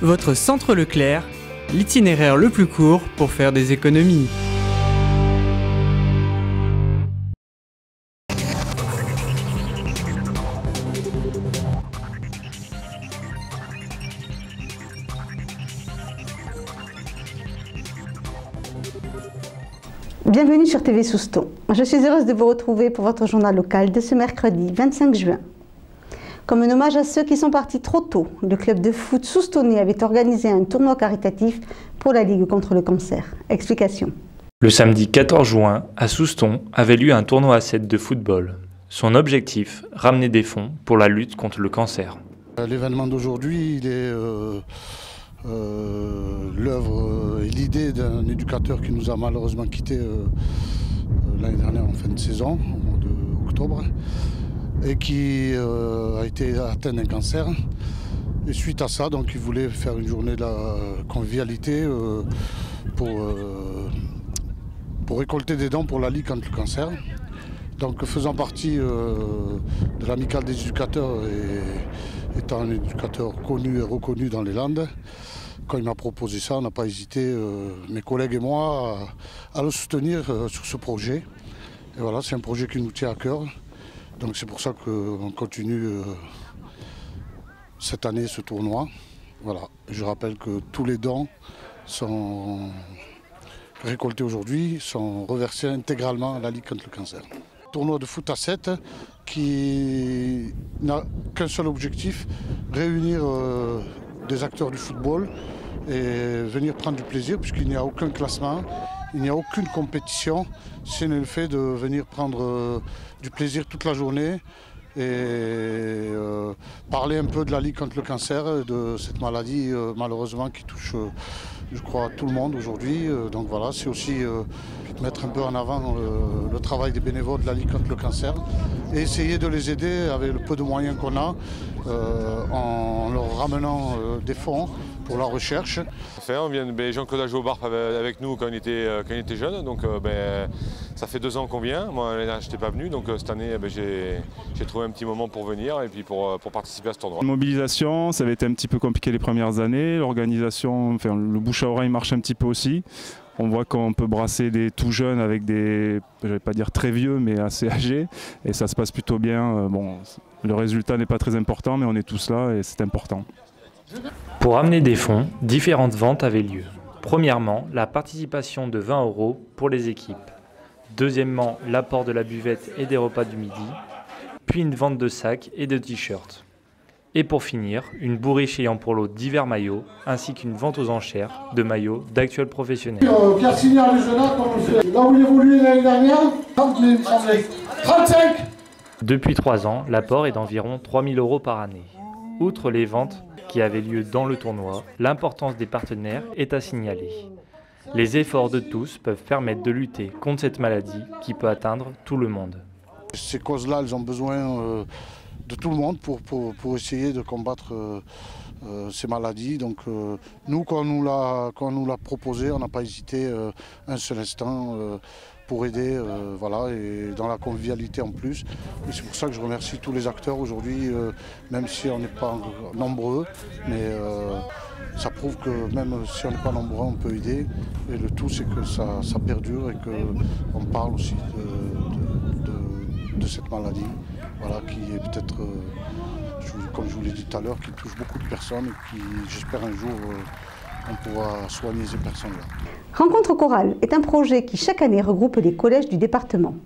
Votre centre Leclerc, l'itinéraire le plus court pour faire des économies. Bienvenue sur TV Souston. Je suis heureuse de vous retrouver pour votre journal local de ce mercredi 25 juin. Comme un hommage à ceux qui sont partis trop tôt, le club de foot soustonnais avait organisé un tournoi caritatif pour la Ligue contre le cancer. Explication. Le samedi 14 juin, à Souston, avait lieu un tournoi à 7 de football. Son objectif, ramener des fonds pour la lutte contre le cancer. L'événement d'aujourd'hui, il est l'œuvre et l'idée d'un éducateur qui nous a malheureusement quittés l'année dernière en fin de saison, au mois d'octobre, et qui a été atteint d'un cancer. Et suite à ça, donc, il voulait faire une journée de la convivialité pour récolter des dons pour la Ligue contre le cancer. Donc, faisant partie de l'amicale des éducateurs et étant un éducateur connu et reconnu dans les Landes, quand il m'a proposé ça, on n'a pas hésité, mes collègues et moi, à le soutenir sur ce projet. Et voilà, c'est un projet qui nous tient à cœur. Donc c'est pour ça qu'on continue cette année ce tournoi. Voilà. Je rappelle que tous les dons sont récoltés aujourd'hui, sont reversés intégralement à la Ligue contre le cancer. Tournoi de foot à 7 qui n'a qu'un seul objectif, réunir des acteurs du football et venir prendre du plaisir puisqu'il n'y a aucun classement, il n'y a aucune compétition, c'est le fait de venir prendre du plaisir toute la journée et parler un peu de la Ligue contre le cancer, de cette maladie malheureusement qui touche je crois tout le monde aujourd'hui. Donc voilà, c'est aussi mettre un peu en avant le travail des bénévoles de la Ligue contre le cancer et essayer de les aider avec le peu de moyens qu'on a en leur ramenant des fonds pour la recherche. On vient de Jean-Claude Ajobard avec nous quand il était jeune, donc ça fait 2 ans qu'on vient. Moi l'année dernière je n'étais pas venu, donc cette année j'ai trouvé un petit moment pour venir et puis pour participer à ce tournoi. La mobilisation, ça avait été un petit peu compliqué les premières années, l'organisation, enfin, le bouche à oreille marche un petit peu aussi. On voit qu'on peut brasser des tout jeunes avec des, je ne vais pas dire très vieux, mais assez âgés. Et ça se passe plutôt bien. Bon, le résultat n'est pas très important, mais on est tous là et c'est important. Pour amener des fonds, différentes ventes avaient lieu. Premièrement, la participation de 20 € pour les équipes. Deuxièmement, l'apport de la buvette et des repas du midi. Puis une vente de sacs et de t-shirts. Et pour finir, une bourriche ayant pour lot divers maillots, ainsi qu'une vente aux enchères de maillots d'actuels professionnels. Pierre Signard du Genac, là où il évoluait l'année dernière, 35. Depuis 3 ans, l'apport est d'environ 3 000 € par année. Outre les ventes qui avaient lieu dans le tournoi, l'importance des partenaires est à signaler. Les efforts de tous peuvent permettre de lutter contre cette maladie qui peut atteindre tout le monde. Ces causes-là, elles ont besoin de tout le monde pour essayer de combattre ces maladies. Donc nous, quand on nous l'a proposé, on n'a pas hésité un seul instant pour aider, voilà, et dans la convivialité en plus. Et c'est pour ça que je remercie tous les acteurs aujourd'hui, même si on n'est pas nombreux, mais ça prouve que même si on n'est pas nombreux, on peut aider. Et le tout, c'est que ça perdure et qu'on parle aussi de cette maladie, voilà, qui est peut-être, comme je vous l'ai dit tout à l'heure, qui touche beaucoup de personnes et qui, j'espère un jour, on pourra soigner ces personnes-là. Rencontre chorale est un projet qui chaque année regroupe les collèges du département.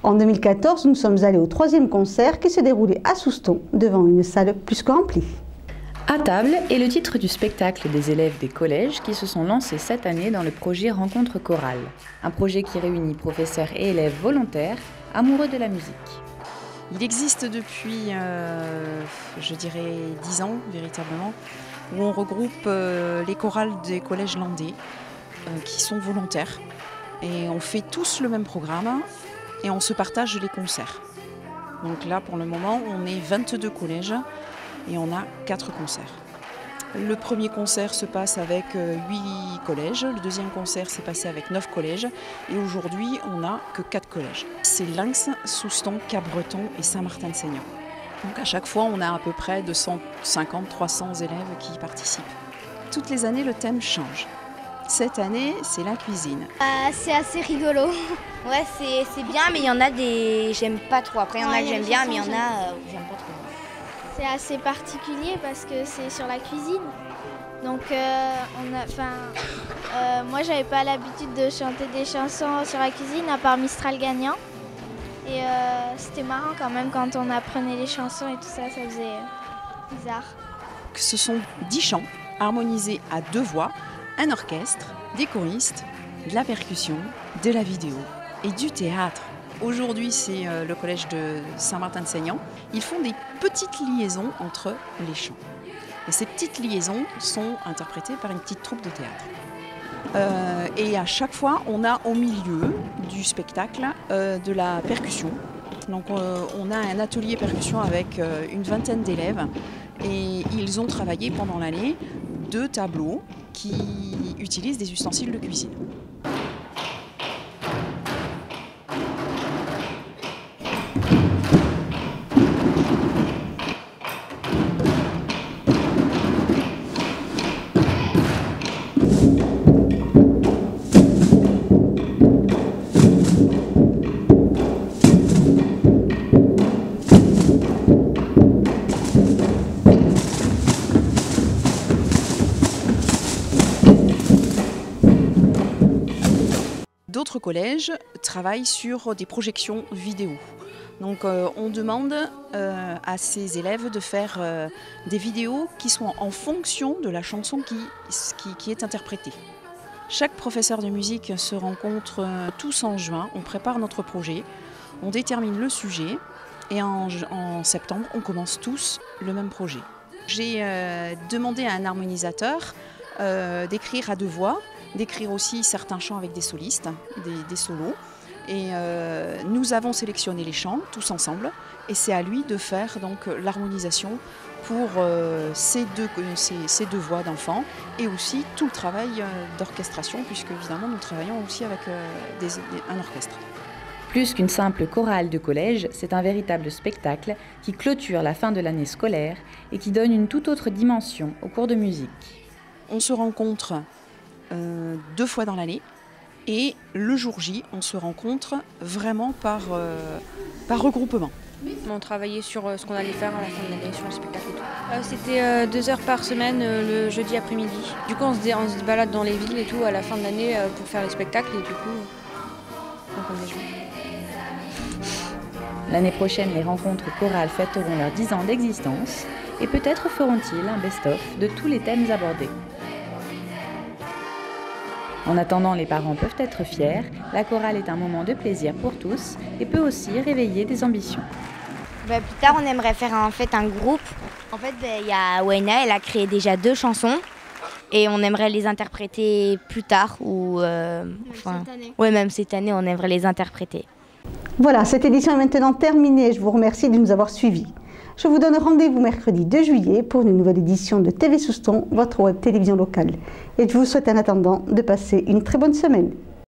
En 2014, nous sommes allés au 3e concert qui se déroulait à Souston devant une salle plus que remplie. À table est le titre du spectacle des élèves des collèges qui se sont lancés cette année dans le projet Rencontre chorale. Un projet qui réunit professeurs et élèves volontaires amoureux de la musique. Il existe depuis, je dirais, 10 ans, véritablement, où on regroupe les chorales des collèges landais qui sont volontaires. Et on fait tous le même programme et on se partage les concerts. Donc là, pour le moment, on est 22 collèges et on a 4 concerts. Le premier concert se passe avec 8 collèges, le deuxième concert s'est passé avec 9 collèges et aujourd'hui on n'a que 4 collèges. C'est Lynx, Souston, Cap-Breton et Saint-Martin-de-Seignan. Donc à chaque fois on a à peu près 250-300 élèves qui y participent. toutes les années, le thème change. Cette année, c'est la cuisine. C'est assez rigolo. Ouais, c'est bien, mais il y en a des... j'aime pas trop. Après, il y en a que j'aime bien, mais il y en a j'aime pas trop. C'est assez particulier parce que c'est sur la cuisine. Donc, moi, j'avais pas l'habitude de chanter des chansons sur la cuisine, à part Mistral gagnant. Et c'était marrant quand même quand on apprenait les chansons et tout ça, ça faisait bizarre. Ce sont 10 chants harmonisés à 2 voix, un orchestre, des choristes, de la percussion, de la vidéo et du théâtre. Aujourd'hui, c'est le collège de Saint-Martin-de-Seignan. Ils font des petites liaisons entre les chants. Et ces petites liaisons sont interprétées par une petite troupe de théâtre. Et à chaque fois, on a au milieu du spectacle de la percussion. Donc on a un atelier percussion avec une vingtaine d'élèves. Et ils ont travaillé pendant l'année 2 tableaux qui utilisent des ustensiles de cuisine. D'autres collèges travaillent sur des projections vidéo. Donc on demande à ces élèves de faire des vidéos qui sont en fonction de la chanson qui est interprétée. Chaque professeur de musique se rencontre tous en juin, on prépare notre projet, on détermine le sujet et en septembre on commence tous le même projet. J'ai demandé à un harmonisateur d'écrire à 2 voix, d'écrire aussi certains chants avec des solistes, des solos. Et nous avons sélectionné les chants tous ensemble et c'est à lui de faire donc l'harmonisation pour ces deux voix d'enfants et aussi tout le travail d'orchestration puisque évidemment nous travaillons aussi avec un orchestre. Plus qu'une simple chorale de collège, c'est un véritable spectacle qui clôture la fin de l'année scolaire et qui donne une toute autre dimension au cours de musique. On se rencontre 2 fois dans l'année et le jour J, on se rencontre vraiment par regroupement. On travaillait sur ce qu'on allait faire à la fin de l'année, sur le spectacle et tout. C'était 2 heures par semaine le jeudi après-midi. Du coup, on se balade dans les villes et tout à la fin de l'année pour faire les spectacles et du coup, on les joue. L'année prochaine, les rencontres chorales fêteront leurs 10 ans d'existence et peut-être feront-ils un best-of de tous les thèmes abordés. En attendant, les parents peuvent être fiers, la chorale est un moment de plaisir pour tous et peut aussi réveiller des ambitions. Plus tard, on aimerait faire en fait un groupe. En fait, il y a Waina, elle a créé déjà 2 chansons et on aimerait les interpréter plus tard ou même cette année, on aimerait les interpréter. Voilà, cette édition est maintenant terminée. Je vous remercie de nous avoir suivis. Je vous donne rendez-vous mercredi 2 juillet pour une nouvelle édition de TV Souston, votre web télévision locale. Et je vous souhaite en attendant de passer une très bonne semaine.